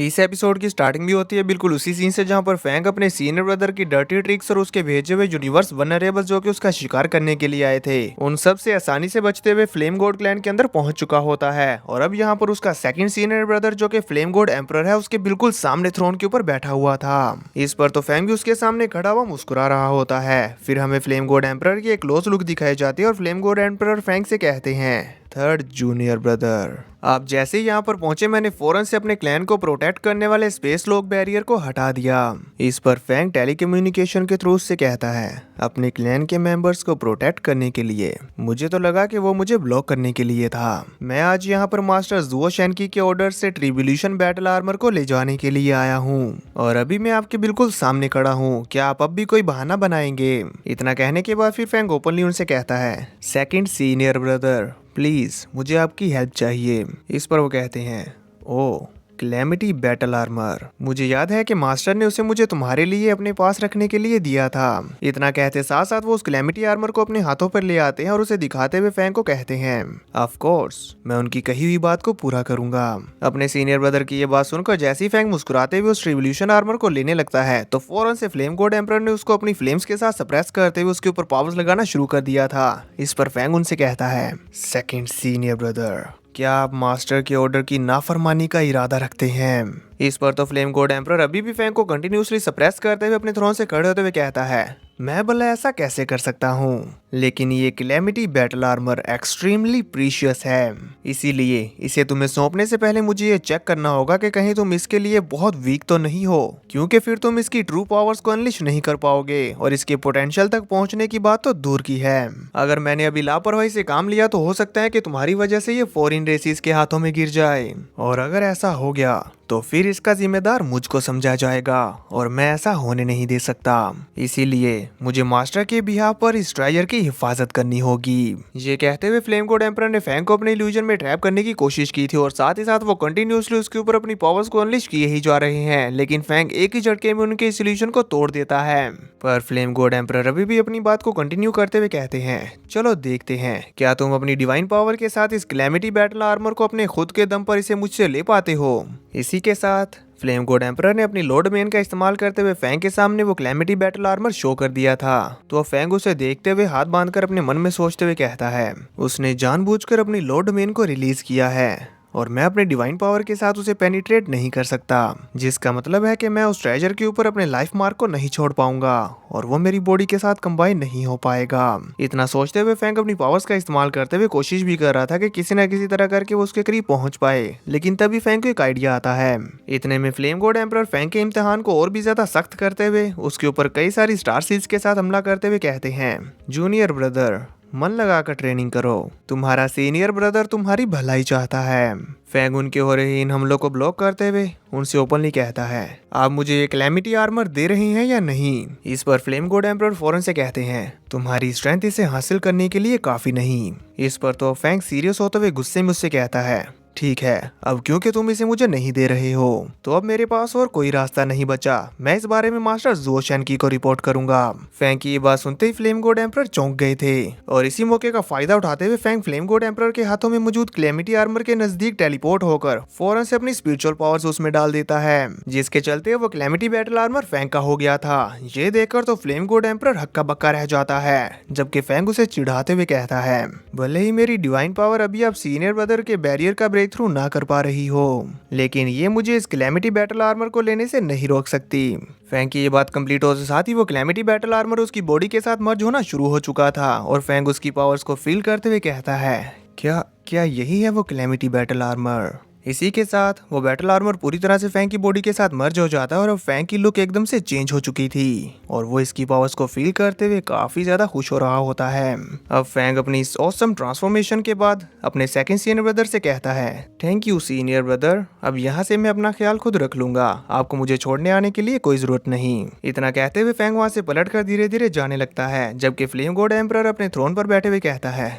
इस एपिसोड की स्टार्टिंग भी होती है बिल्कुल उसी सीन से जहां पर फैंग अपने सीनियर ब्रदर की डर्टी ट्रिक्स और उसके भेजे हुए यूनिवर्स वनरेबल जो कि उसका शिकार करने के लिए आए थे उन सब से आसानी से बचते हुए फ्लेम गॉड क्लैन के अंदर पहुंच चुका होता है। और अब यहाँ पर उसका सेकंड सीनियर ब्रदर जो कि फ्लेम गॉड एम्परर है उसके बिल्कुल सामने थ्रोन के ऊपर बैठा हुआ था। इस पर तो फैंग भी उसके सामने खड़ा हुआ मुस्कुरा रहा होता है। फिर हमें फ्लेम गॉड एम्परर की एक क्लोज लुक दिखाई जाती है और फ्लेम गॉड एम्परर फैंग से कहते हैं, थर्ड जूनियर ब्रदर। आप जैसे ही यहाँ पर पहुंचे मैंने फौरन से अपने क्लैन को प्रोटेक्ट करने वाले स्पेस लॉक बैरियर को हटा दिया। इस पर फैंग टेलीकम्युनिकेशन के थ्रू उससे कहता है, अपने क्लैन के मेंबर्स को प्रोटेक्ट करने के लिए। मुझे तो लगा कि वो मुझे ब्लॉक करने के लिए था। मैं आज यहाँ पर मास्टर जुओ शेनकी के ऑर्डर से ट्रिब्यूलेशन बैटल आर्मर को ले जाने के लिए आया हूँ और अभी मैं आपके बिल्कुल सामने खड़ा हूँ। क्या आप अब भी कोई बहाना बनाएंगे? इतना कहने के बाद फिर फैंग ओपनली उनसे कहता है, सेकंड सीनियर ब्रदर प्लीज मुझे आपकी हेल्प चाहिए। इस पर वो कहते हैं, ओ क्लैमिटी बैटल आर्मर, मुझे याद है कि मास्टर ने उसे मुझे तुम्हारे लिए अपने पास रखने के लिए दिया था। इतना कहते साथ साथ वो उस क्लैमिटी आर्मर को अपने हाथों पर ले आते हैं और उसे दिखाते हुए फैंग को कहते हैं, ऑफ कोर्स मैं उनकी कही हुई बात को पूरा करूंगा। अपने सीनियर ब्रदर की ये बात सुनकर जैसे ही फैंग मुस्कुराते हुए उस रिवोल्यूशन आर्मर को लेने लगता है तो फौरन से फ्लेम गॉड एम्परर ने उसको अपनी फ्लेम्स के साथ सप्रेस करते हुए उसके ऊपर पावर्स लगाना शुरू कर दिया था। इस पर फैंग उनसे कहता है, सेकंड सीनियर ब्रदर क्या आप मास्टर के ऑर्डर की नाफरमानी का इरादा रखते हैं? इस पर तो फ्लेम गॉड एम्परर अभी भी फैंग को कंटिन्यूसली सप्रेस करते हुए अपने थ्रोन से खड़े होते हुए कहता है, मैं भला ऐसा कैसे कर सकता हूँ, लेकिन ये calamity battle armour extremely precious है, इसीलिए इसे तुम्हें सौंपने से पहले मुझे ये चेक करना होगा कि कहीं तुम इसके लिए बहुत वीक तो नहीं हो, क्योंकि फिर तुम इसकी ट्रू पावर्स को अनलिश नहीं कर पाओगे और इसके पोटेंशियल तक पहुंचने की बात तो दूर की है। अगर मैंने अभी लापरवाही से काम लिया तो हो सकता है कि तुम्हारी वजह से ये फॉरेन रेसिस के हाथों में गिर जाए, और अगर ऐसा हो गया तो फिर इसका जिम्मेदार मुझको समझा जाएगा और मैं ऐसा होने नहीं दे सकता। इसीलिए मुझे मास्टर के बिहाफ पर इस ट्रायर की हिफाजत करनी होगी। ये कहते हुए फ्लेम गॉड एम्परर ने फैंग को अपने इल्यूजन में ट्रैप करने की कोशिश की थी और साथ ही साथ वो कंटिन्यूअसली उसके ऊपर अपनी पावर्स को अनलिश किए ही जा रहे हैं, लेकिन फैंग एक ही झटके में उनके इस इल्यूजन को तोड़ देता है। पर फ्लेम गॉड एम्परर अभी भी अपनी बात को कंटिन्यू करते हुए कहते हैं, चलो देखते हैं क्या तुम अपनी डिवाइन पावर के साथ इस क्लैमिटी बैटल आर्मर को अपने खुद के दम पर इसे मुझसे ले पाते हो। इसी के साथ फ्लेम गॉड एम्परर ने अपनी लॉर्ड मेन का इस्तेमाल करते हुए फैंग के सामने वो क्लैमिटी बैटल आर्मर शो कर दिया था। तो फैंग उसे देखते हुए हाथ बांधकर अपने मन में सोचते हुए कहता है, उसने जानबूझकर अपनी लॉर्ड मेन को रिलीज किया है और मैं अपने डिवाइन पावर के साथ उसे पेनिट्रेट नहीं कर सकता, जिसका मतलब है कि मैं उस ट्रेजर के ऊपर अपने लाइफ मार्क को नहीं छोड़ पाऊंगा और वो मेरी बॉडी के साथ कंबाइन नहीं हो पाएगा। इतना सोचते हुए फैंग अपनी पावर्स का इस्तेमाल करते हुए कोशिश भी कर रहा था कि किसी न किसी तरह करके वो उसके करीब पहुंच पाए, लेकिन तभी फैंग को एक आइडिया आता है। इतने में फ्लेम गॉड एम्परर फैंग के इम्तिहान को और भी ज्यादा सख्त करते हुए उसके ऊपर कई सारी स्टार सील्स के साथ हमला करते हुए कहते हैं, जूनियर ब्रदर मन लगाकर ट्रेनिंग करो, तुम्हारा सीनियर ब्रदर तुम्हारी भलाई चाहता है। फैंग उनके हो रहे इन हमलों को ब्लॉक करते हुए उनसे ओपनली कहता है, आप मुझे ये क्लैमिटी आर्मर दे रहे हैं या नहीं? इस पर फ्लेम गॉड एम्परर फौरन से कहते हैं, तुम्हारी स्ट्रेंथ इसे हासिल करने के लिए काफी नहीं। इस पर तो फैंग सीरियस होते हुए गुस्से में उससे कहता है, ठीक है, अब क्योंकि तुम इसे मुझे नहीं दे रहे हो तो अब मेरे पास और कोई रास्ता नहीं बचा, मैं इस बारे में मास्टर जुओ शेनकी को रिपोर्ट करूंगा। फैंग की ये बात सुनते ही फ्लेम गॉड एम्परर चौंक गए थे और इसी मौके का फायदा उठाते हुए फैंग फ्लेम गॉड एम्परर के हाथों में मौजूद क्लैमिटी आर्मर के नजदीक टेलीपोर्ट होकर फौरन से अपनी स्पिरिचुअल पावर्स उसमें डाल देता है, जिसके चलते वो क्लैमिटी बैटल आर्मर फैंग का हो गया था। ये देखकर तो फ्लेम गॉड एम्परर हक्का बक्का रह जाता है, जबकि फैंग उसे चिढ़ाते हुए कहता है, भले ही मेरी डिवाइन पावर अभी आप सीनियर ब्रदर के बैरियर का ब्रेक थ्रू ना कर पा रही हो, लेकिन ये मुझे इस क्लैमिटी बैटल आर्मर को लेने से नहीं रोक सकती। फैंग की ये बात कंप्लीट होने के साथ ही वो क्लैमिटी बैटल आर्मर उसकी बॉडी के साथ मर्ज होना शुरू हो चुका था और फैंग उसकी पावर्स को फील करते हुए कहता है, क्या क्या यही है वो क्लैमिटी बैटल आर्मर? इसी के साथ वो बैटल आर्मर पूरी तरह से फैंग की बॉडी के साथ मर्ज हो जाता है और अब फैंग की लुक एकदम से चेंज हो चुकी थी और वो इसकी पावर्स को फील करते हुए काफी ज्यादा खुश हो रहा होता है। अब फैंग अपनी इस ऑसम ट्रांसफॉर्मेशन के बाद अपने सेकंड सीनियर ब्रदर से कहता है, थैंक यू सीनियर ब्रदर, अब यहाँ से मैं अपना ख्याल खुद रख लूंगा, आपको मुझे छोड़ने आने के लिए कोई जरूरत नहीं। इतना कहते हुए फैंग वहाँ से पलट कर धीरे धीरे जाने लगता है, जबकि फ्लेम गॉड एम्परर अपने थ्रोन पर बैठे हुए कहता है,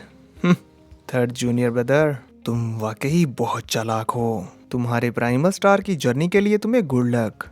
थर्ड जूनियर ब्रदर तुम वाकई बहुत चालाक हो, तुम्हारे प्राइमल स्टार की जर्नी के लिए तुम्हें गुड लक।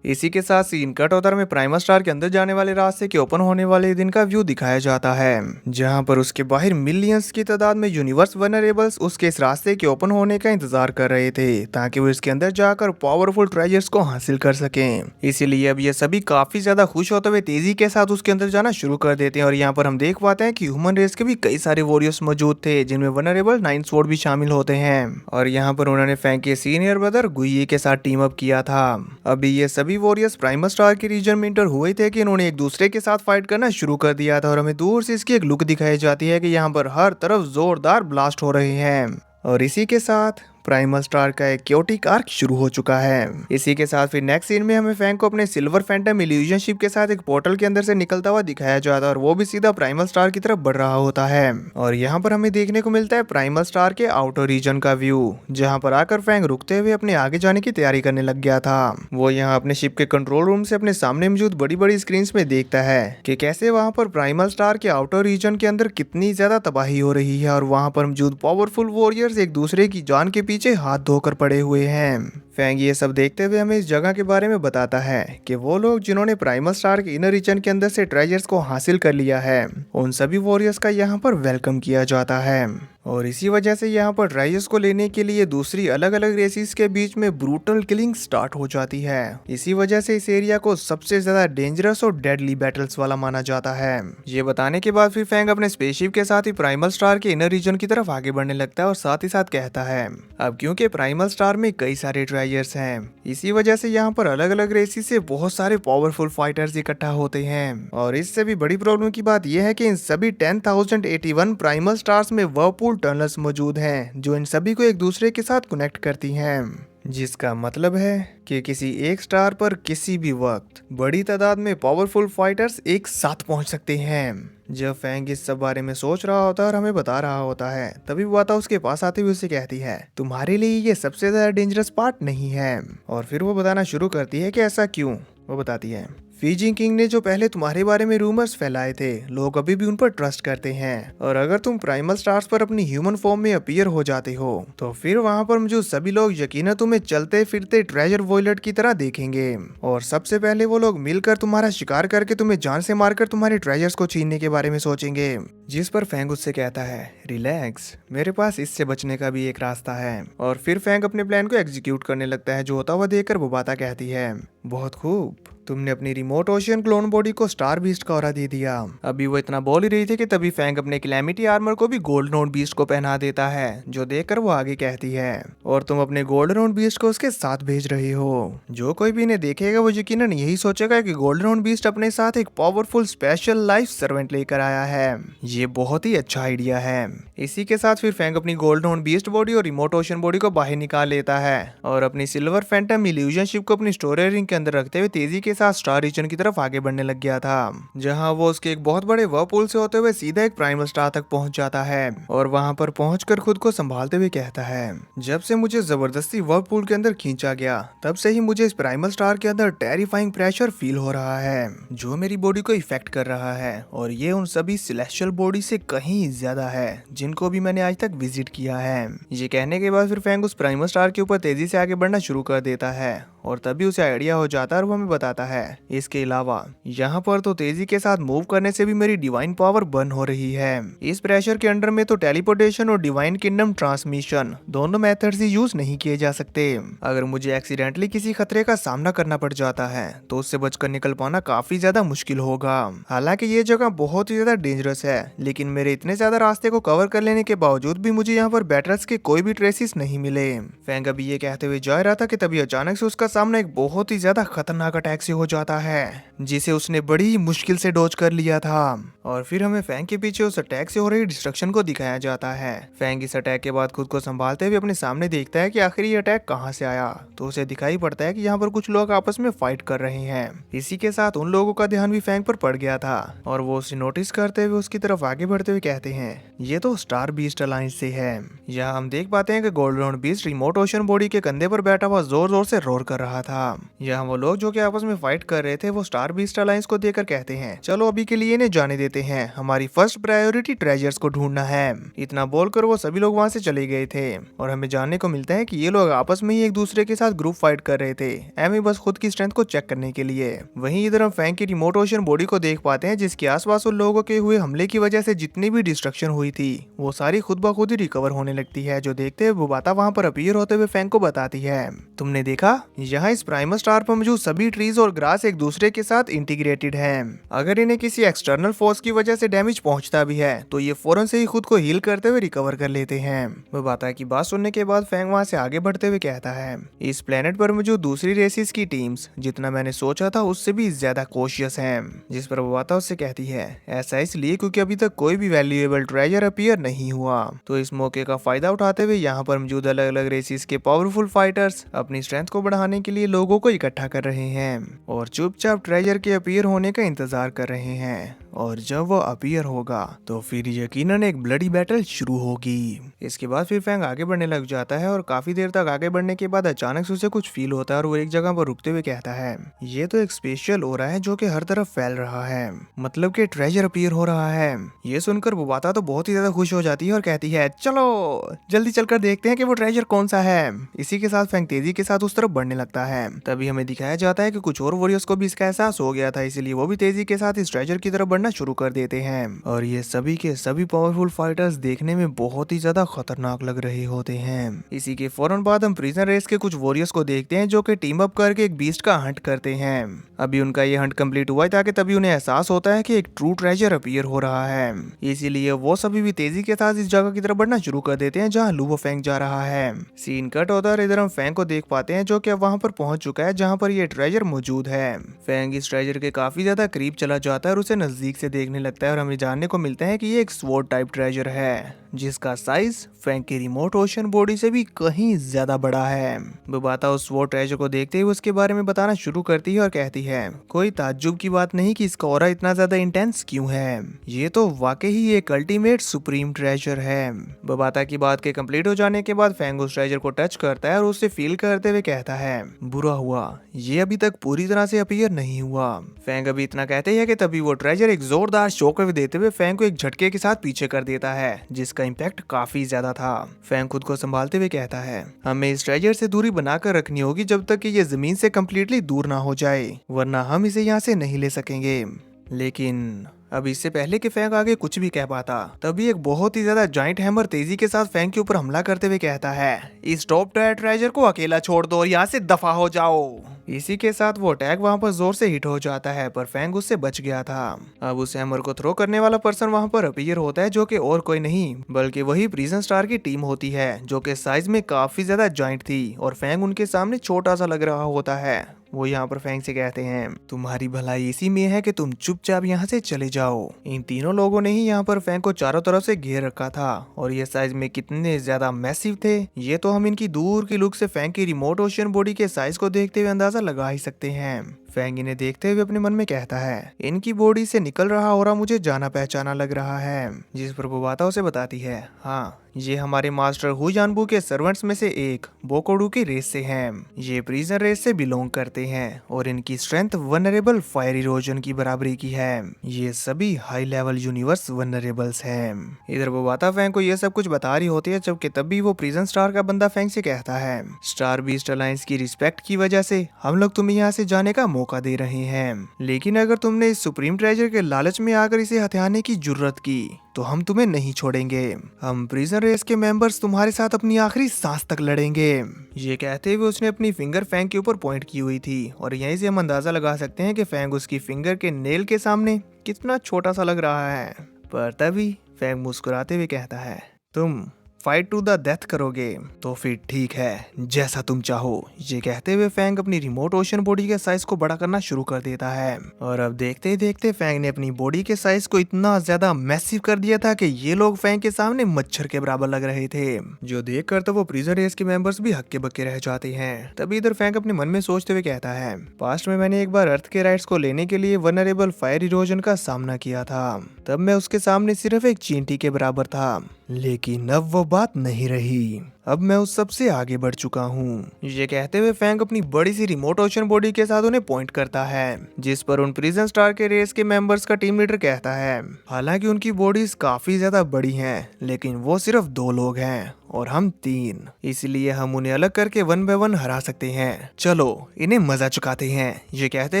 इसी के साथ सीन कट होता है, हमें प्राइमल स्टार के अंदर जाने वाले रास्ते के ओपन होने वाले दिन का व्यू दिखाया जाता है, जहां पर उसके बाहर मिलियंस की तादाद में यूनिवर्स वनरेबल्स उसके इस रास्ते के ओपन होने का इंतजार कर रहे थे, ताकि वो इसके अंदर जाकर पावरफुल ट्रेजर्स को हासिल कर सकें। इसीलिए अब ये सभी काफी ज्यादा खुश होते हुए तेजी के साथ उसके अंदर जाना शुरू कर देते हैं। और यहाँ पर हम देख पाते हैं कि ह्यूमन रेस के भी कई सारे वॉरियर्स मौजूद थे, जिनमें वनरेबल नाइन स्वॉर्ड भी शामिल होते हैं। और यहाँ पर उन्होंने फैंग के सीनियर ब्रदर गुइये के साथ टीम अप किया था। अभी ये सभी वॉरियर्स प्राइमल स्टार के रीजन में इंटर हुए थे कि इन्होंने एक दूसरे के साथ फाइट करना शुरू कर दिया था। और हमें दूर से इसकी एक लुक दिखाई जाती है कि यहाँ पर हर तरफ जोरदार ब्लास्ट हो रहे हैं। और इसी के साथ प्राइमल स्टार का एक क्योटिक आर्क शुरू हो चुका है। इसी के साथ फिर नेक्स्ट सीन में हमें फैंग को अपने सिल्वर फैंटम इल्यूजन शिप के साथ एक पोर्टल के अंदर से निकलता हुआ दिखाया जाता है, और वो भी सीधा प्राइमल स्टार की तरफ बढ़ रहा होता है। और यहाँ पर हमें देखने को मिलता है प्राइमल स्टार के आउटर रीजन का व्यू, जहाँ पर आकर फैंग रुकते हुए अपने आगे जाने की तैयारी करने लग गया था। वो यहाँ अपने शिप के कंट्रोल रूम से अपने सामने मौजूद बड़ी बड़ी स्क्रीन में देखता है कि कैसे वहाँ पर प्राइमल स्टार के आउटर रीजन के अंदर कितनी ज्यादा तबाही हो रही है, और वहाँ पर मौजूद पावरफुल वॉरियर्स एक दूसरे की जान के पीछे हाथ धोकर पड़े हुए हैं। फैंग ये सब देखते हुए हमें इस जगह के बारे में बताता है कि वो लोग जिन्होंने प्राइमल स्टार के इनर रीजन के अंदर से ट्रेजर्स को हासिल कर लिया है, उन सभी वॉरियर्स का यहाँ पर वेलकम किया जाता है। और इसी वजह से यहाँ पर ट्रेजर्स को लेने के लिए दूसरी अलग अलग रेसिस के बीच में ब्रूटल किलिंग स्टार्ट हो जाती है। इसी वजह से इस एरिया को सबसे ज्यादा डेंजरस और डेडली बैटल्स वाला माना जाता है। ये बताने के बाद फिर फैंग अपने स्पेसशिप के साथ ही प्राइमल स्टार के इनर रीजन की तरफ आगे बढ़ने लगता है, और साथ ही साथ कहता है अब क्योंकि प्राइमल स्टार में कई सारे ट्रेजर्स हैं, इसी वजह से यहाँ पर अलग अलग रेसिस से बहुत सारे पावरफुल फाइटर्स इकट्ठा होते हैं। और इससे भी बड़ी प्रॉब्लम की बात यह है कि इन सभी 10,081 प्राइमल स्टार्स में वर्लपूल टनल्स मौजूद हैं, जो इन सभी को एक दूसरे के साथ कनेक्ट करती हैं, जिसका मतलब है कि किसी एक स्टार पर किसी भी वक्त बड़ी तादाद में पावरफुल फाइटर्स एक साथ पहुंच सकते हैं। जब फैंग इस सब बारे में सोच रहा होता है और हमें बता रहा होता है, तभी वाता उसके पास आते हुए उसे कहती है तुम्हारे लिए ये सबसे ज्यादा डेंजरस पार्ट नहीं है। और फिर वो बताना शुरू करती है कि ऐसा क्यों। वो बताती है फीजिंग किंग ने जो पहले तुम्हारे बारे में रूमर्स फैलाए थे, लोग अभी भी उन पर ट्रस्ट करते हैं, और अगर तुम प्राइमल स्टार्स पर अपनी ह्यूमन फॉर्म में अपीयर हो जाते हो तो फिर वहाँ पर मौजूद सभी लोग यकीनन तुम्हें चलते फिरते ट्रेजर वॉयलेट की तरह देखेंगे, और सबसे पहले वो लोग मिलकर तुम्हारा शिकार करके तुम्हें जान से मारकर तुम्हारे ट्रेजर्स को छीनने के बारे में सोचेंगे। जिस पर फैंग उससे कहता है रिलैक्स, मेरे पास इससे बचने का भी एक रास्ता है। और फिर फैंग अपने प्लान को एग्जीक्यूट करने लगता है, जो होता हुआ देखकर वो बाता कहती है बहुत खूब, तुमने अपनी रिमोट ओशियन क्लोन बॉडी को स्टार बीस्ट का ऑरा दे दिया। अभी वो इतना बोल ही रही थी कि तभी फैंग अपने कैलेमिटी आर्मर को भी गोल्ड नोड बीस्ट को पहना देता है, जो देखकर वो आगे कहती है और तुम अपने गोल्ड नोड बीस्ट को उसके साथ भेज रही हो। जो कोई भी इन्हें देखेगा वो यकीनन यही सोचेगा कि गोल्ड नोड बीस्ट अपने साथ एक पावरफुल स्पेशल लाइफ सर्वेंट लेकर आया है। ये बहुत ही अच्छा आइडिया है। इसी के साथ फिर फैंग अपनी गोल्ड नोड बीस्ट बॉडी और रिमोट ओशियन बॉडी को बाहर निकाल लेता है और अपनी सिल्वर फैंटम इल्यूजन शिप को अपनी स्टोरेज रिंग के अंदर रखते हुए तेजी के साथ स्टार रीजन की तरफ आगे बढ़ने लग गया था, जहां वो उसके एक बहुत बड़े वर्लपूल से होते हुए सीधा एक प्राइमल स्टार तक पहुंच जाता है और वहां पर पहुंचकर खुद को संभालते हुए कहता है जब से मुझे जबरदस्ती वर्लपूल के अंदर खींचा गया तब से ही मुझे इस प्राइमल स्टार के अंदर टेरिफाइंग प्रेशर फील हो रहा है, जो मेरी बॉडी को इफेक्ट कर रहा है, और ये उन सभी सिलेस्टियल बॉडी से कहीं ज्यादा है जिनको भी मैंने आज तक विजिट किया है। ये कहने के बाद फिर फैंग उस प्राइमल स्टार के ऊपर तेजी से आगे बढ़ना शुरू कर देता है और तभी उसे आइडिया हो जाता है और वो हमें बताता है इसके अलावा यहाँ पर तो तेजी के साथ मूव करने से भी मेरी डिवाइन पावर बर्न हो रही है। इस प्रेशर के अंडर में तो टेलीपोर्टेशन और डिवाइन किंगडम ट्रांसमिशन दोनों मेथड्स ही यूज नहीं किए जा सकते। अगर मुझे एक्सीडेंटली किसी खतरे का सामना करना पड़ जाता है तो उससे बचकर निकल पाना काफी ज्यादा मुश्किल होगा। हालांकि ये जगह बहुत ही ज्यादा डेंजरस है, लेकिन मेरे इतने ज्यादा रास्ते को कवर कर लेने के बावजूद भी मुझे यहाँ पर बैटल्स के कोई भी ट्रेसेस नहीं मिले। फैंग अभी ये कहते हुए जा रहा था कि तभी अचानक से उसका सामना एक बहुत ही ज्यादा खतरनाक अटैक से हो जाता है, जिसे उसने बड़ी मुश्किल से डॉज कर लिया था। और फिर हमें फैंग के पीछे उस अटैक से हो रही डिस्ट्रक्शन को दिखाया जाता है। फैंग इस अटैक के बाद खुद को संभालते हुए अपने सामने देखता है कि आखिर ये अटैक कहां से आया, तो उसे दिखाई पड़ता है कि यहाँ पर कुछ लोग आपस में फाइट कर रहे हैं। इसी के साथ उन लोगों का ध्यान भी फैंग पर पड़ गया था और वो उसे नोटिस करते हुए उसकी तरफ आगे बढ़ते हुए कहते हैं ये तो स्टार बीस्ट अलायंस से है। यहाँ हम देख पाते हैं कि golden beast remote ocean body के कंधे पर बैठा हुआ जोर जोर से रोर कर रहा था। यहाँ वो लोग जो कि आपस में फाइट कर रहे थे वो स्टार बीस्ट अलायंस को देखकर कहते हैं, चलो अभी के लिए इन्हें जाने देते हैं, हमारी फर्स्ट प्रायोरिटी ट्रेजर्स को ढूंढना है। इतना बोलकर वो सभी लोग वहाँ से चले गए थे और हमें जानने को मिलता है कि ये लोग आपस में ही एक दूसरे के साथ ग्रुप फाइट कर रहे थे, एमी बस खुद की स्ट्रेंथ को चेक करने के लिए। वहीं इधर हम फैंग की रिमोट ओशन बॉडी को देख पाते हैं जिसके आसपास उन लोगों के हुए हमले की वजह से जितनी भी डिस्ट्रक्शन हुई थी वो सारी खुद ब खुद ही रिकवर होने लगती है, जो देखते हुए बुबाता वहाँ पर अपीयर होते हुए फैंग को बताती है, तुमने देखा यहाँ इस प्राइमस स्टार पर मौजूद सभी ट्रीज और ग्रास एक दूसरे के साथ इंटीग्रेटेड हैं। अगर इन्हें किसी एक्सटर्नल फोर्स की वजह से डैमेज पहुंचता भी है तो ये फौरन से ही खुद को हील करते हुए रिकवर कर लेते हैं। बुबाता की बात सुनने के बाद फैंग वहाँ से आगे बढ़ते हुए कहता है, इस प्लेनेट पर मौजूद दूसरी रेसिस की टीम्स जितना मैंने सोचा था उससे भी ज्यादा कोशियस हैं। जिस पर बुबाता उससे कहती है, ऐसा इसलिए क्योंकि अभी तक कोई भी वैल्यूएबल ट्रेजर अपीयर नहीं हुआ। तो इस मौके का फायदा उठाते हुए यहाँ पर मौजूद अलग अलग रेसिस के पावरफुल फाइटर्स अपनी स्ट्रेंथ को बढ़ाने के लिए लोगों को इकट्ठा कर रहे हैं और चुपचाप ट्रेजर के अपीयर होने का इंतजार कर रहे हैं। और जब वो अपीयर होगा तो फिर यकीनन एक ब्लडी बैटल शुरू होगी। इसके बाद फिर फैंग आगे बढ़ने लग जाता है और काफी देर तक आगे बढ़ने के बाद अचानक से उसे कुछ फील होता है और वो एक जगह पर रुकते हुए कहता है, ये तो एक स्पेशल हो रहा है जो कि हर तरफ फैल रहा है, मतलब कि ट्रेजर अपीयर हो रहा है। ये सुनकर बुबाता तो बहुत ही ज्यादा खुश हो जाती है और कहती है, चलो जल्दी चलकर देखते हैं कि वो ट्रेजर कौन सा है। इसी के साथ फैंग तेजी के साथ उस तरफ बढ़ने लगता है। तभी हमें दिखाया जाता है कि कुछ और वॉरियर्स को भी इसका एहसास हो गया था, इसलिए वो भी तेजी के साथ इस ट्रेजर की तरफ बढ़ना शुरू कर देते हैं। और ये सभी के सभी पावरफुल फाइटर्स देखने में बहुत ही ज्यादा खतरनाक लग रहे होते हैं। इसी के फौरन बाद हम प्रिजन रेस के कुछ वॉरियर्स को देखते हैं जो कि टीम अप करके एक बीस्ट का हंट करते हैं। अभी उनका ये हंट कंप्लीट हुआ था कि तभी उन्हें एहसास होता है कि एक ट्रू ट्रेजर अपीयर हो रहा है। इसीलिए वो सभी भी तेजी के साथ इस जगह की तरफ बढ़ना शुरू कर देते हैं जहाँ लूबो फैंग जा रहा है। सीन कट होता है, इधर हम फैंग को देख पाते हैं जो कि अब वहाँ पर पहुंच चुका है जहाँ पर ये ट्रेजर मौजूद है। फैंग इस ट्रेजर के काफी ज्यादा करीब चला जाता है और उसे नजदीक से देखने लगता है और हमें जानने को मिलता है कि ये एक स्वॉर्ड टाइप ट्रेजर है जिसका साइज फैंग की रिमोट ओशन बॉडी से भी कहीं ज्यादा बड़ा है। बुबाता उस स्वॉर्ड ट्रेजर को देखते हुए उसके बारे में बताना शुरू करती है और कहती है, कोई ताज्जुब की बात नहीं कि इसका ऑरा इतना ज्यादा इंटेंस क्यों है, ये तो वाकई ही एक अल्टीमेट सुप्रीम ट्रेजर है। बुबाता की बात के कंप्लीट हो जाने के बाद फैंग उस ट्रेजर को टच करता है और उससे फील करते हुए कहता है, बुरा हुआ ये अभी तक पूरी तरह से अपीयर नहीं हुआ। फैंग अभी इतना कहते हैं कि तभी वो ट्रेजर एक जोरदार शॉकवेव देते हुए फैंग को एक झटके के साथ पीछे कर देता है जिसका इम्पैक्ट काफी ज्यादा था। फैंग खुद को संभालते हुए कहता है, हमें इस ट्रेजर से दूरी बनाकर रखनी होगी जब तक कि ये जमीन से कम्प्लीटली दूर ना हो जाए, वरना हम इसे यहाँ से नहीं ले सकेंगे। लेकिन अब इससे पहले कि फैंग आगे कुछ भी कह पाता तभी एक बहुत ही ज्यादा जाइंट हैमर तेजी के साथ फैंग के ऊपर हमला करते हुए कहता है, इस टॉप टायर ट्रेजर को अकेला छोड़ दो और यहाँ से दफा हो जाओ। इसी के साथ वो अटैक वहाँ पर जोर से हिट हो जाता है पर फैंग उससे बच गया था। अब उस हैमर को थ्रो करने वाला पर्सन वहाँ पर अपीयर होता है जो कि और कोई नहीं बल्कि वही प्रिजन स्टार की टीम होती है जो कि साइज में काफी ज्यादा जाइंट थी और फैंग उनके सामने छोटा सा लग रहा होता है। वो यहाँ पर फैंग से कहते हैं, तुम्हारी भलाई इसी में है कि तुम चुपचाप यहाँ से चले जाओ। इन तीनों लोगों ने ही यहाँ पर फैंग को चारों तरफ से घेर रखा था और ये साइज में कितने ज्यादा मैसिव थे ये तो हम इनकी दूर की लुक से फैंग की रिमोट ओशन बॉडी के साइज को देखते हुए अंदाजा लगा ही सकते हैं। फैंग इन्हें देखते हुए अपने मन में कहता है, इनकी बॉडी से निकल रहा और मुझे जाना पहचाना लग रहा है। जिस पर बुबाता उसे बताती है, हाँ ये हमारे मास्टर हु जानबू के सर्वेंट्स में से एक बोकोडू की रेस से हैं। ये प्रिजन रेस से बिलोंग करते हैं और इनकी स्ट्रेंथ वनरेबल फायर इरोजन की बराबरी की है। ये सभी हाई लेवल यूनिवर्स वनरेबल्स हैं। इधर बुबाता फैंग को ये सब कुछ बता रही होती है जबकि तभी वो प्रिजन स्टार का बंदा फैंग से कहता है, स्टार बीस्ट अलायंस की रिस्पेक्ट की वजह से हम लोग तुम्हें यहाँ से जाने का मौका दे रहे हैं, लेकिन अगर तुमने इस सुप्रीम ट्रेजर के लालच में आकर इसे हथियाने की जुर्रत की तो हम तुम्हें नहीं छोड़ेंगे। हम प्रिजन रेस के मेंबर्स तुम्हारे साथ अपनी आखिरी सांस तक लड़ेंगे। ये कहते हुए उसने अपनी फिंगर फैंग के ऊपर पॉइंट की हुई थी और यहीं से हम अंदाजा लगा सकते हैं कि फैंग उसकी फिंगर के नेल के सामने कितना छोटा सा लग रहा है। पर तभी फैंग मुस्कुराते हुए कहता है, तुम फाइट टू द डेथ करोगे तो फिर ठीक है, जैसा तुम चाहो। ये कहते हुए फैंग अपनी रिमोट ओशन बॉडी के साइज को बड़ा करना शुरू कर देता है और अब देखते ही देखते फैंग ने अपनी बॉडी के साइज को इतना ज्यादा मैसिव कर दिया था कि ये लोग फैंग के सामने मच्छर के बराबर लग रहे थे, जो देखकर तो वो प्रिजन रेस के मेंबर्स भी हक्के बक्के रह जाते हैं। तभी इधर फैंग अपने मन में सोचते हुए कहता है, पास्ट में मैंने एक बार अर्थ के राइट्स को लेने के लिए वनरेबल फायर इरोजन का सामना किया था। तब मैं उसके सामने सिर्फ एक चींटी के बराबर था, लेकिन अब वो बात नहीं रही। अब मैं उस सबसे आगे बढ़ चुका हूँ। ये कहते हुए फैंग अपनी बड़ी सी रिमोट ओशन बॉडी के साथ उन्हें पॉइंट करता है, जिस पर उन प्रिजन स्टार के रेस के मेंबर्स का टीम लीडर कहता है, हालांकि उनकी बॉडीज काफी ज्यादा बड़ी हैं, लेकिन वो सिर्फ 2 लोग हैं और हम 3, इसलिए हम उन्हें अलग करके 1 बाय 1 हरा सकते हैं। चलो इन्हें मजा चुकाते हैं। ये कहते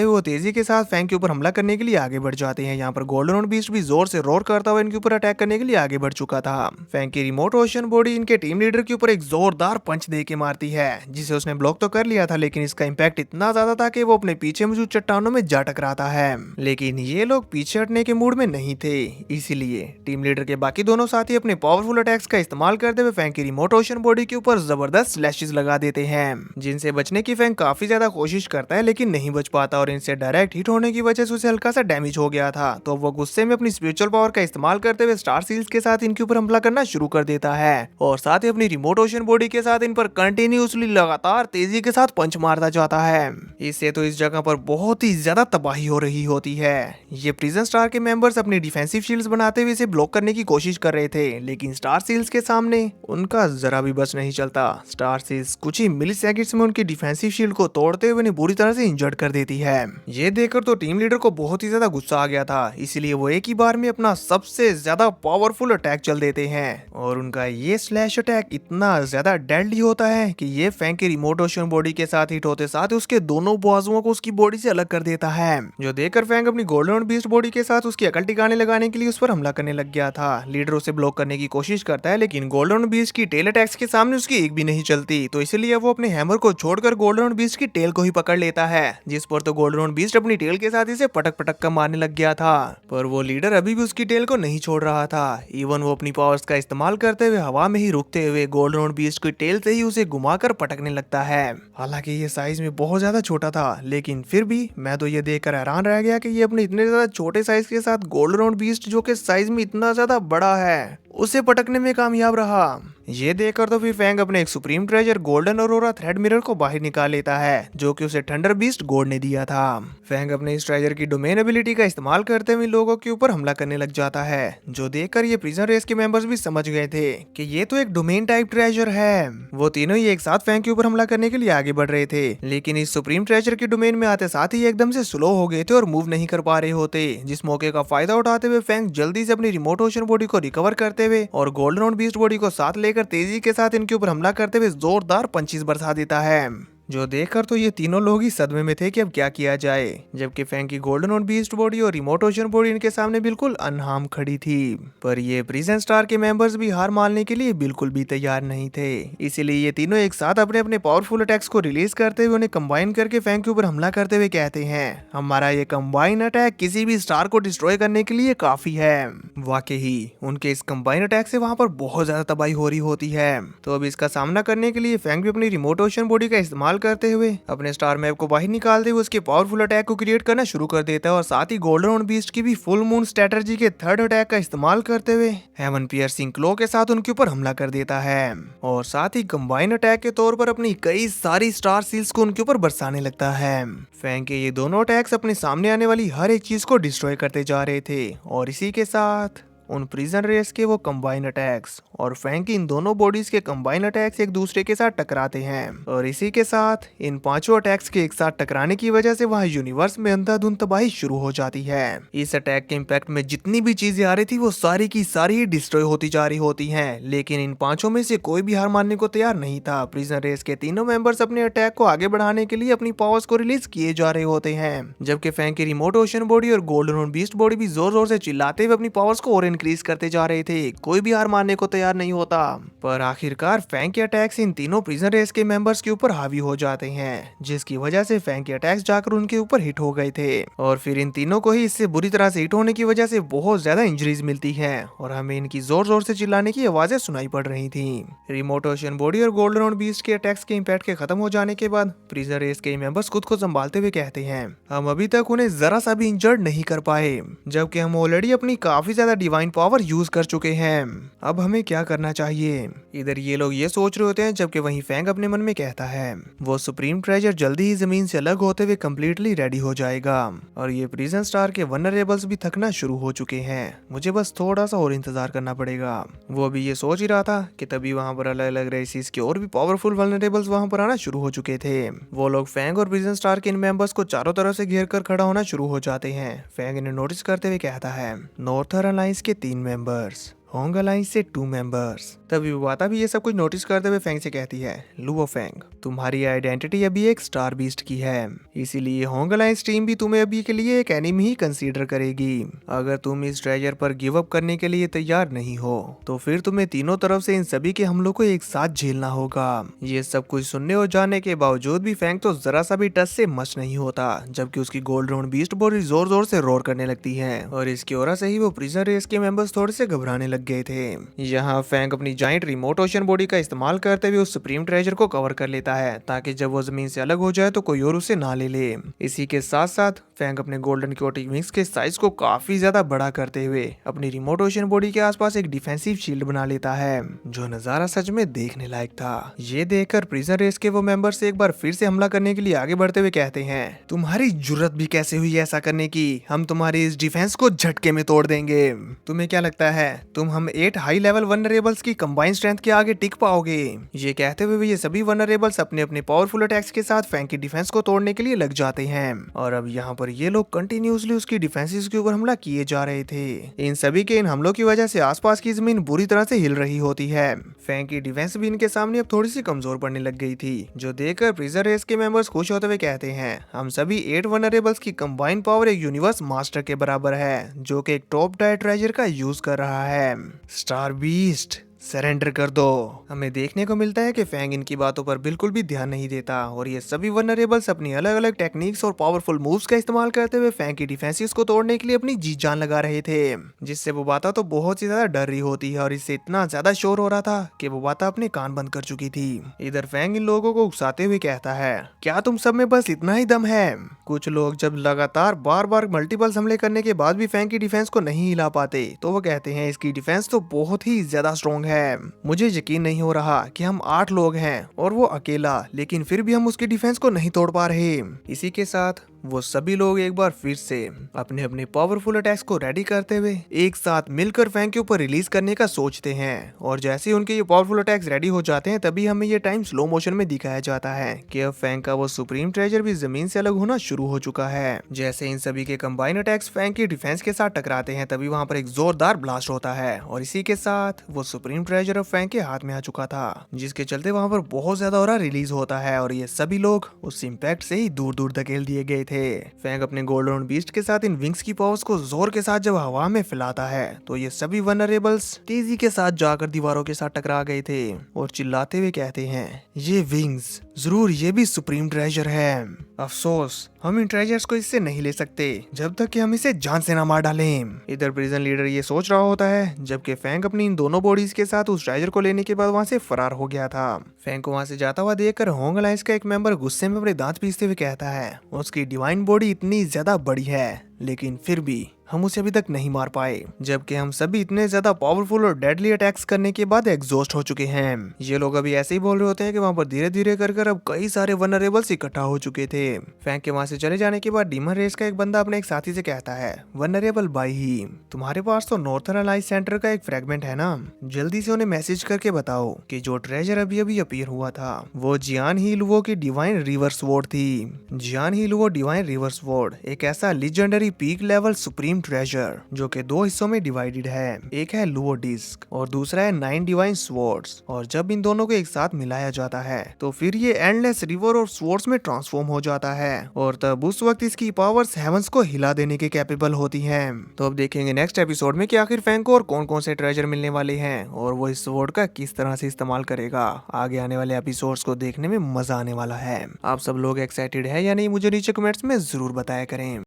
हुए वो तेजी के साथ फैंग के ऊपर हमला करने के लिए आगे बढ़ जाते हैं। यहाँ पर गोल्डन बीस्ट भी जोर से रोर करता हुआ इनके ऊपर अटैक करने के लिए आगे बढ़ चुका था। फैंग की रिमोट ओशन बॉडी इनके टीम लीडर के ऊपर एक जोरदार पंच दे के मारती है, जिसे उसने ब्लॉक तो कर लिया था, लेकिन इसका इम्पैक्ट इतना ज्यादा था कि वो अपने पीछे मौजूद चट्टानों में जा टकराता है। लेकिन ये लोग पीछे हटने के मूड में नहीं थे, इसीलिए टीम लीडर के बाकी दोनों साथी अपने पावरफुल अटैक्स का इस्तेमाल करते हुए फैंग की रिमोट ओशन बॉडी के ऊपर जबरदस्त स्लैशेस लगा देते हैं, जिनसे बचने की फैंग काफी ज्यादा कोशिश करता है, लेकिन नहीं बच पाता और इनसे डायरेक्ट हिट होने की वजह से उसे हल्का सा डैमेज हो गया था। तो वो गुस्से में अपनी स्पिरिचुअल पावर का इस्तेमाल करते हुए स्टार सील्स के साथ इनके ऊपर हमला करना शुरू कर देता है और साथ ही अपनी रिमोट ओशन बॉडी के साथ इन पर कंटिन्यूसली लगातार तेजी के साथ पंच मारता जाता है। इससे तो इस जगह पर बहुत ही ज्यादा तबाही हो रही होती है। ये प्रिजन स्टार के मेंबर्स अपनी डिफेंसिव शील्ड्स बनाते हुए इसे ब्लॉक करने की कोशिश कर रहे थे, लेकिन स्टार सील्स के सामने उनका जरा भी बस नहीं चलता। स्टार सील्स कुछ ही मिली सेकंड्स में उनकी डिफेंसिव शील्ड को तोड़ते हुए उन्हें बुरी तरह से इंजर्ड कर देती है। ये देखकर तो टीम लीडर को बहुत ही ज्यादा गुस्सा आ गया था, इसलिए वो एक ही बार में अपना सबसे ज्यादा पावरफुल अटैक चल देते हैं और उनका ये स्लैश अटैक इतना ज्यादा डेडली होता है कि ये फैंग की रिमोट ओशन बॉडी के साथ हिट होते साथ उसके दोनों बाजुओं को उसकी बॉडी से अलग कर देता है, जो देखकर फैंग अपनी गोल्डन बीस्ट बॉडी के साथ उसकी अकल टिकाने लगाने के लिए उस पर हमला करने लग गया था। लीडर उसे ब्लॉक करने की कोशिश करता है, लेकिन गोल्डन बीस्ट की टेल अटैक्स के सामने उसकी एक भी नहीं चलती, तो इसलिए वो अपने हैमर को छोड़कर गोल्डन बीस्ट की टेल को ही पकड़ लेता है, जिस पर तो गोल्डन बीस्ट अपनी टेल के साथ इसे पटक पटक कर मारने लग गया था। पर वो लीडर अभी भी उसकी टेल को नहीं छोड़ रहा था। इवन वो अपनी पावर्स का इस्तेमाल करते हुए हवा में ही रुकते हुए गोल्डन बीस्ट की टेल से ही उसे घुमाकर पटकने लगता है। हालांकि ये साइज में बहुत ज्यादा छोटा था, लेकिन फिर भी मैं तो ये देखकर हैरान रह गया कि ये अपने इतने ज्यादा छोटे साइज के साथ गोल्डन बीस्ट जो कि साइज में इतना ज्यादा बड़ा है उसे पटकने में कामयाब रहा। ये देखकर तो फिर फैंग अपने एक supreme treasure golden Arora thread mirror को बाहर निकाल लेता है, जो कि उसे थंडर बीस्ट गॉड ने दिया था। फैंग अपने इस ट्रेजर की डोमेन एबिलिटी का इस्तेमाल करते हुए लोगों के ऊपर हमला करने लग जाता है, जो देखकर ये प्रिजन रेस के मेंबर्स भी समझ गए थे कि ये तो एक डोमेन टाइप ट्रेजर है। वो तीनों ही एक साथ फैंग के ऊपर हमला करने के लिए आगे बढ़ रहे थे, लेकिन इस सुप्रीम ट्रेजर के डोमेन में आते साथ ही एकदम से स्लो हो गए थे और मूव नहीं कर पा रहे होते, जिस मौके का फायदा उठाते हुए फैंग जल्दी से अपनी रिमोट ओशन बॉडी को रिकवर करते हुए और गोल्डन बीस्ट बॉडी को साथ लेकर तेजी के साथ इनके ऊपर हमला करते हुए जोरदार पंचेस बरसा देता है, जो देखकर तो ये तीनों लोग ही सदमे में थे कि अब क्या किया जाए, जबकि फैंग की गोल्डन और बीस्ट बॉडी और रिमोट ओशन बॉडी इनके सामने बिल्कुल अनहार्म खड़ी थी। पर ये प्रिजन स्टार के मेंबर्स भी हार मानने के लिए बिल्कुल भी तैयार नहीं थे, इसीलिए ये तीनों एक साथ अपने अपने पावरफुल अटैक्स को रिलीज करते हुए उन्हें कंबाइन करके फैंग के ऊपर हमला करते हुए कहते हैं, हमारा ये कंबाइन अटैक किसी भी स्टार को डिस्ट्रॉय करने के लिए काफी है। वाकई उनके इस कंबाइन अटैक से वहां पर बहुत ज्यादा तबाही हो रही होती है। तो अब इसका सामना करने के लिए फैंग भी अपनी रिमोट ओशन बॉडी का इस्तेमाल करते हुए अपने स्टार मैप को बाहर निकालते हुए उसके पावरफुल अटैक को क्रिएट करना शुरू कर देता है और साथ ही गोल्डन बीस्ट की भी फुल मून स्ट्रेटजी के थर्ड अटैक का इस्तेमाल करते हुए हेवन पियर्सिंग क्लो के साथ उनके ऊपर हमला कर देता है और साथ ही कंबाइन अटैक के तौर पर अपनी कई सारी स्टार सील्स को उनके ऊपर बरसाने लगता है। फैंग के ये दोनों अटैक्स अपने सामने आने वाली हर एक चीज को डिस्ट्रॉय करते जा रहे थे और इसी के साथ उन प्रिजन रेस के वो कंबाइन अटैक्स और फैंग की इन दोनों बॉडीज के कंबाइन अटैक्स एक दूसरे के साथ टकराते हैं और इसी के साथ इन पांचों अटैक्स के एक साथ टकराने की वजह से वहाँ यूनिवर्स में अंधाधुंध तबाही शुरू हो जाती है। इस अटैक के इम्पैक्ट में जितनी भी चीजें आ रही थी वो सारी की सारी ही डिस्ट्रॉय होती जा रही होती हैं, लेकिन इन पांचों में से कोई भी हार मानने को तैयार नहीं था। प्रिजन रेस के तीनों मेंबर्स अपने अटैक को आगे बढ़ाने के लिए अपनी पावर्स को रिलीज किए जा रहे होते हैं, जबकि फैंग की रिमोट ओशन बॉडी और गोल्डन बीस्ट बॉडी भी जोर जोर से चिल्लाते हुए अपनी पावर्स को और इंक्रीज करते जा रहे थे, कोई भी हार मानने को तैयार नहीं होता। पर आखिरकार फैंग के अटैक्स इन तीनों प्रिजन रेस के मेंबर्स के ऊपर हावी हो जाते हैं, जिसकी वजह से फैंग के अटैक्स जाकर उनके ऊपर हिट हो गए थे और फिर इन तीनों को ही इससे बुरी तरह से हिट होने की वजह से बहुत ज्यादा इंजरीज मिलती हैं और हमें इनकी जोर जोर से चिल्लाने की आवाजें सुनाई पड़ रही थी। रिमोट ओशन बॉडी और गोल्डन राउंड बीस्ट के अटैक्स के इम्पैक्ट के खत्म हो जाने के बाद प्रिजन रेस के मेंबर्स खुद को संभालते हुए कहते हैं, हम अभी तक उन्हें जरा सा भी इंजर्ड नहीं कर पाए, जबकि हम ऑलरेडी अपनी काफी ज्यादा डिवाइन पावर यूज कर चुके हैं। अब हमें क्या करना चाहिए? इधर ये लोग ये सोच रहे होते हैं, जबकि वहीं फैंग अपने मन में कहता है वो सुप्रीम ट्रेजर जल्दी ही जमीन से अलग होते हुए कम्प्लीटली रेडी हो जाएगा और ये प्रिजन स्टार के वनरेबल्स भी थकना शुरू हो चुके हैं, मुझे बस थोड़ा सा और इंतजार करना पड़ेगा। वो अभी ये सोच ही रहा था कि तभी वहाँ पर अलग अलग रेसिस के और भी पावरफुल वनरेबल्स वहाँ पर आना शुरू हो चुके थे। वो लोग फैंग और प्रिजन स्टार के इन मेंबर्स को चारों तरफ से घेर कर खड़ा होना शुरू हो जाते हैं। फैंग इन्हें नोटिस करते हुए कहता है, नॉर्थर्न अलायंस के 3 मेंबर्स, होंग अलायंस से 2 मेंबर्स। तभी वाता भी ये सब कुछ नोटिस करते हुए फैंग से कहती है, लुओ फैंग, तुम्हारी आइडेंटिटी अभी एक स्टार बीस्ट की है, इसीलिए होंग अलायंस टीम भी तुम्हें अभी के लिए एक एनिमी ही कंसीडर करेगी। अगर तुम इस ट्रेजर पर गिव अप करने के लिए तैयार नहीं हो तो फिर तुम्हें तीनों तरफ से इन सभी के हमलों को एक साथ झेलना होगा। ये सब कुछ सुनने और जानने के बावजूद भी फैंग तो जरा सा भी टच से मच नहीं होता, जबकि उसकी गोल्ड राउंड बीस्ट बॉडी जोर जोर से रोर करने लगती है और इसकी ओरा से ही वो प्रिजन रेस के मेंबर्स थोड़े से घबराने लग गए थे। यहाँ फैंग अपनी जाइंट रिमोट ओशन बॉडी का इस्तेमाल करते हुए उस सुप्रीम ट्रेजर को कवर कर लेता है, ताकि जब वो जमीन से अलग हो जाए तो कोई और उसे ना ले ले। इसी के साथ साथ फैंग अपने गोल्डन क्योटिक विंग्स के साइज को काफी ज्यादा बड़ा करते हुए अपनी रिमोट ओशन बॉडी के आसपास एक डिफेंसिव शील्ड बना लेता है, जो नजारा सच में देखने लायक था। ये देखकर प्रिजन रेस के वो मेंबर्स एक बार फिर से हमला करने के लिए आगे बढ़ते हुए कहते हैं, तुम्हारी जुर्रत भी कैसे हुई ऐसा करने की, हम तुम्हारी इस डिफेंस को झटके में तोड़ देंगे। तुम्हें क्या लगता है तुम हम 8 हाई लेवल वनरेबल्स की कंबाइंड स्ट्रेंथ के आगे टिक पाओगे? ये कहते हुए ये सभी वनरेबल्स अपने अपने पावरफुल अटैक्स के साथ फैंग की डिफेंस को तोड़ने के लिए लग जाते हैं और अब यहाँ पर ये लोग कंटिन्यूसली उसकी डिफेंसेस के ऊपर हमला किए जा रहे थे। इन सभी के इन हमलों की वजह से आसपास की जमीन बुरी तरह से हिल रही होती है। फैंग की डिफेंस भी इनके सामने अब थोड़ी सी कमजोर पड़ने लग गई थी, जो देखकर प्रिजन रेस के मेंबर्स खुश होते हुए कहते हैं, हम सभी 8 वनरेबल्स की कंबाइंड पावर एक यूनिवर्स मास्टर के बराबर है, जो कि एक टॉप टायर ट्रेजर का यूज कर रहा है। स्टार बीस्ट, सरेंडर कर दो। हमें देखने को मिलता है कि फैंग इनकी बातों पर बिल्कुल भी ध्यान नहीं देता और ये सभी वनरेबल्स अपनी अलग अलग टेक्निक्स और पावरफुल मूव्स का इस्तेमाल करते हुए फैंग की डिफेंसेस को तोड़ने के लिए अपनी जी जान लगा रहे थे, जिससे वो बाता तो बहुत ही ज्यादा डर रही होती है और इससे इतना ज्यादा शोर हो रहा था कि वो बाता अपने कान बंद कर चुकी थी। इधर फैंग इन लोगों को उकसाते हुए कहता है, क्या तुम सब में बस इतना ही दम है? कुछ लोग जब लगातार बार बार मल्टीपल हमले करने के बाद भी फैंग की डिफेंस को नहीं हिला पाते तो वो कहते हैं, इसकी डिफेंस तो बहुत ही ज्यादा स्ट्रॉन्ग है, मुझे यकीन नहीं हो रहा कि हम 8 लोग हैं और वो अकेला, लेकिन फिर भी हम उसकी डिफेंस को नहीं तोड़ पा रहे। इसी के साथ वो सभी लोग एक बार फिर से अपने अपने पावरफुल अटैक्स को रेडी करते हुए एक साथ मिलकर फैंग के ऊपर रिलीज करने का सोचते हैं और जैसे ही उनके ये पावरफुल अटैक्स रेडी हो जाते हैं तभी हमें ये टाइम स्लो मोशन में दिखाया जाता है कि अब फैंग का वो सुप्रीम ट्रेजर भी जमीन से अलग होना शुरू हो चुका है। जैसे इन सभी के कंबाइन अटैक्स फैंग की डिफेंस के साथ टकराते हैं तभी वहाँ पर एक जोरदार ब्लास्ट होता है और इसी के साथ वो सुप्रीम ट्रेजर अब फैंग के हाथ में आ चुका था, जिसके चलते वहाँ पर बहुत ज्यादा ऑरा रिलीज होता है और ये सभी लोग उस इम्पैक्ट से ही दूर दूर धकेल दिए गए थे। फैंग अपने गोल्डन बीस्ट के साथ इन विंग्स की पावर्स को जोर के साथ जब हवा में फैलाता है तो ये सभी वनरेबल्स तेजी के साथ जाकर दीवारों के साथ टकरा गए थे और चिल्लाते हुए कहते हैं, ये विंग्स जरूर ये भी सुप्रीम ट्रेजर है। अफसोस हम इन ट्रेजर्स को इससे नहीं ले सकते जब तक कि हम इसे जान से ना मार डालें। इधर प्रिजन लीडर ये सोच रहा होता है जबकि फैंग अपनी इन दोनों बॉडीज के साथ उस ट्रेजर को लेने के बाद वहाँ से फरार हो गया था। फैंग को वहाँ से जाता हुआ देखकर होंग अलायंस का एक मेंबर गुस्से में अपने दांत पीसते हुए कहता है, उसकी डिवाइन बॉडी इतनी ज्यादा बड़ी है लेकिन फिर भी हम उसे अभी तक नहीं मार पाए, जबकि हम सभी इतने ज्यादा पावरफुल और डेडली अटैक्स करने के बाद एग्जॉस्ट हो चुके हैं। ये लोग अभी ऐसे ही बोल रहे होते हैं कि वहाँ पर धीरे धीरे कर अब कई सारे वनरेबल्स इकट्ठा हो चुके थे। फैंग के वहाँ से चले जाने के बाद डीमन रेस का एक बंदा अपने एक साथी से कहता है, वनरेबल भाई ही, तुम्हारे पास तो नॉर्थर्न अलायंस सेंटर का एक फ्रेगमेंट है ना, जल्दी से उन्हें मैसेज करके बताओ कि जो ट्रेजर अभी अभी अपीयर हुआ था वो जियान ही लुओ की डिवाइन रिवर्स वॉर्ड थी। जियान ही लुओ डिवाइन रिवर्स वॉर्ड एक ऐसा legendary peak level supreme supreme treasure, जो कि 2 हिस्सों में डिवाइडेड है। एक है लुओ डिस्क और दूसरा है 9 डिवाइन स्वॉर्ड्स। और जब इन दोनों को एक साथ मिलाया जाता है तो फिर ये एंडलेस रिवर और स्वॉर्ड्स में ट्रांसफॉर्म हो जाता है और तब उस वक्त इसकी पावर्स हेवंस को हिला देने के कैपेबल होती हैं। तो अब देखेंगे नेक्स्ट एपिसोड में कि आखिर फैंग को और कौन कौन से ट्रेजर मिलने वाले हैं और वो इस स्वॉर्ड का किस तरह से इस्तेमाल करेगा। आगे आने वाले एपिसोड्स को देखने में मजा आने वाला है। आप सब लोग एक्साइटेड है या नहीं, मुझे नीचे कमेंट्स में जरूर बताया करें।